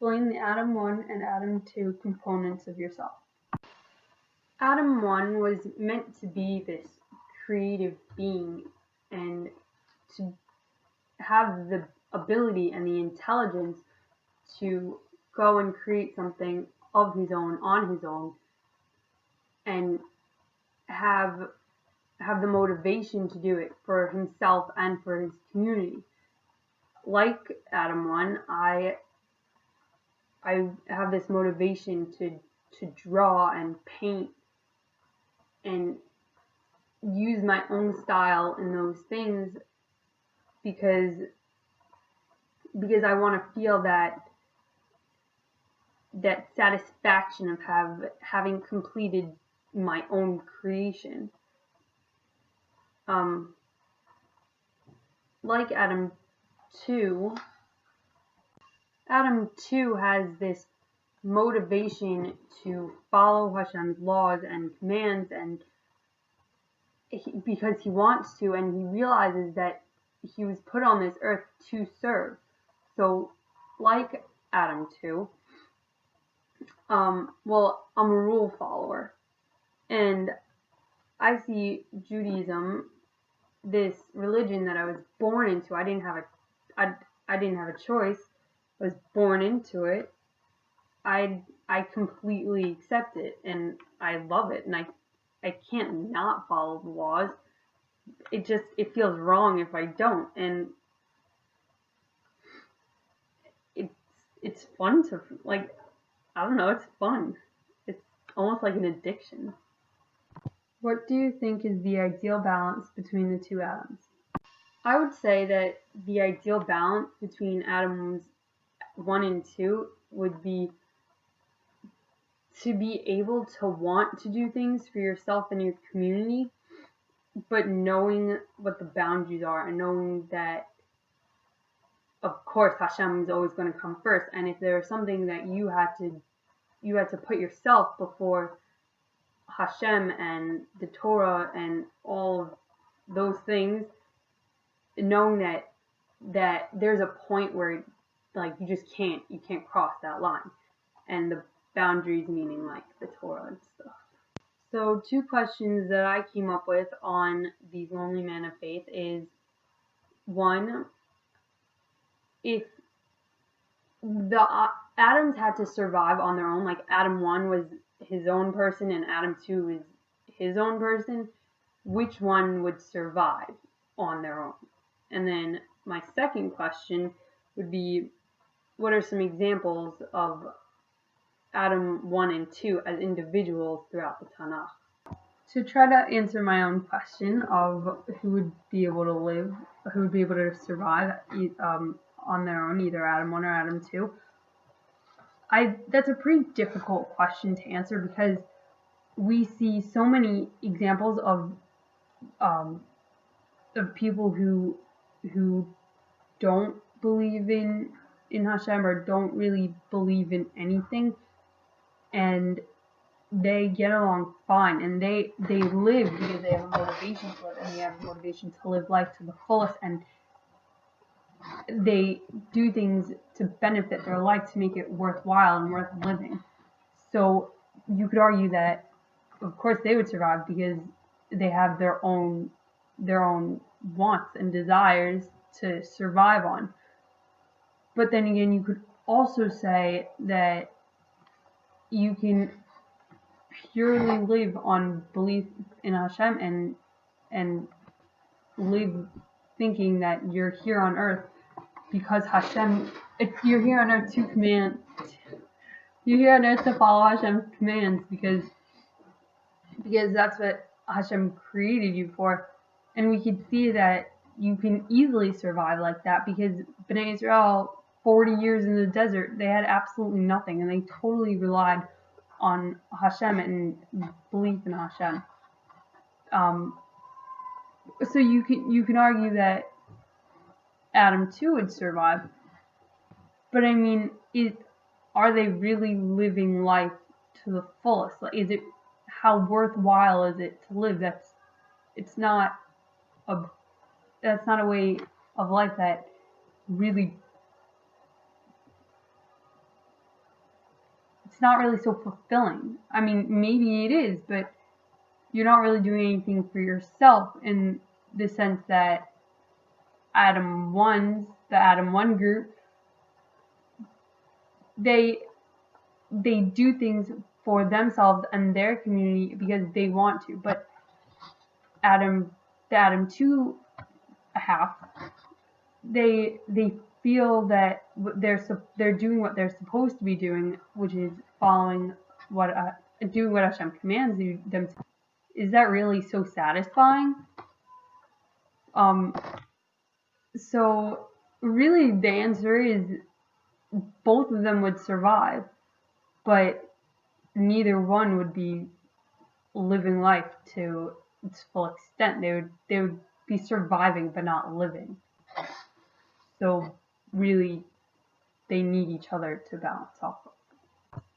Explain the Atom 1 and Atom 2 components of yourself. Atom 1 was meant to be this creative being and to have the ability and the intelligence to go and create something of his own, on his own, and have the motivation to do it for himself and for his community. Like Atom 1, I have this motivation to draw and paint and use my own style in those things because I want to feel that satisfaction of having completed my own creation. Like Atom 2 has this motivation to follow Hashem's laws and commands, and because he wants to, and he realizes that he was put on this earth to serve. So, like Atom 2, I'm a rule follower, and I see Judaism, this religion that I was born into. I didn't have a choice. I was born into it. I completely accept it, and I love it, and I can't not follow the laws. It feels wrong if I don't, and it's fun to, like, I don't know, it's fun. It's almost like an addiction. What do you think is the ideal balance between the two atoms? I would say that the ideal balance between atoms 1 and 2 would be to be able to want to do things for yourself and your community, but knowing what the boundaries are and knowing that, of course, Hashem is always going to come first. And if there's something that you had to put yourself before Hashem and the Torah and all of those things, knowing that there's a point where, like, you can't cross that line, and the boundaries meaning like the Torah and stuff. So 2 questions that I came up with on these Lonely Men of Faith is, 1, if the atoms had to survive on their own, like Atom 1 was his own person and Atom 2 is his own person, which one would survive on their own? And then my second question would be, what are some examples of Atom 1 and 2 as individuals throughout the Tanakh? To try to answer my own question of who would be able to survive on their own, either Atom 1 or Atom 2, that's a pretty difficult question to answer because we see so many examples of people who don't believe in Hashem or don't really believe in anything, and they get along fine, and they live because they have a motivation to live, and they have a motivation to live life to the fullest, and they do things to benefit their life, to make it worthwhile and worth living. So you could argue that, of course, they would survive because they have their own wants and desires to survive on. But then again, you could also say that you can purely live on belief in Hashem and live thinking that you're here on earth because Hashem, if you're here on earth you're here on earth to follow Hashem's commands because that's what Hashem created you for. And we could see that you can easily survive like that because Bnei Israel, 40 years in the desert, they had absolutely nothing, and they totally relied on Hashem and belief in Hashem. So you can argue that Atom 2 would survive, but I mean, are they really living life to the fullest? Like, how worthwhile is it to live? That's not a way of life that really it's not really so fulfilling. I mean, maybe it is, but you're not really doing anything for yourself in the sense that the Adam 1 group, they do things for themselves and their community because they want to. But the Adam 2 half, they feel that they're doing what they're supposed to be doing, which is doing what Hashem commands them to. Is that really so satisfying? So really the answer is both of them would survive, but neither one would be living life to its full extent. They would be surviving but not living. So really they need each other to balance off.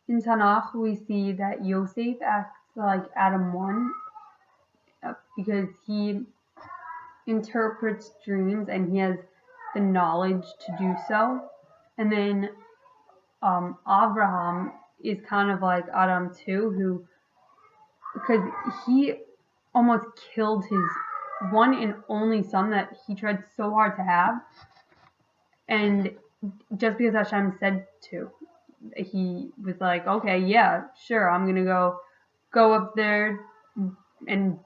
In Tanakh we see that Yosef acts like Adam 1 because he interprets dreams and he has the knowledge to do so. And then Abraham is kind of like Adam 2, who, because he almost killed his one and only son that he tried so hard to have, and just because Hashem said to, he was like, okay, yeah, sure, I'm gonna go up there and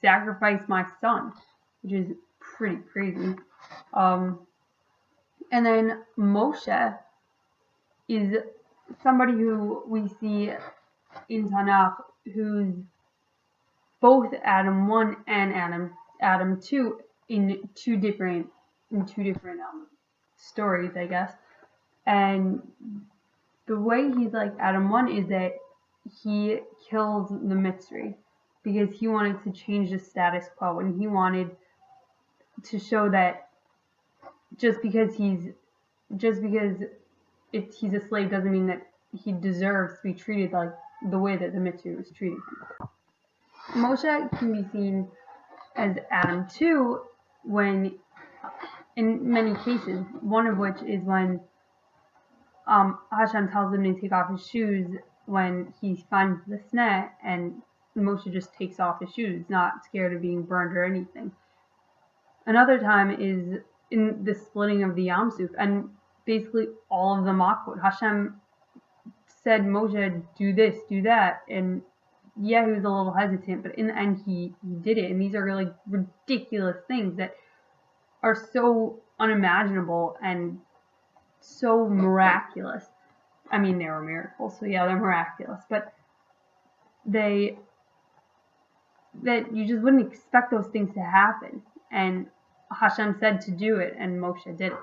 sacrifice my son, which is pretty crazy. And then Moshe is somebody who we see in Tanakh who's both Adam 1 and Adam 2 in two different stories, I guess. And the way he's like Adam 1 is that he kills the Mitzri because he wanted to change the status quo, and he wanted to show that just because he's a slave doesn't mean that he deserves to be treated like the way that the Mitzri was treating him. Moshe can be seen as Adam 2 when, in many cases, one of which is when Hashem tells him to take off his shoes when he finds the sneh, and Moshe just takes off his shoes, not scared of being burned or anything. Another time is in the splitting of the Yam Suf, and basically all of the Makot. Hashem said, Moshe, do this, do that, and yeah, he was a little hesitant, but in the end he did it. And these are really ridiculous things that are so unimaginable and so miraculous. I mean, they were miracles, so yeah, they're miraculous, but that you just wouldn't expect those things to happen. And Hashem said to do it, and Moshe did it.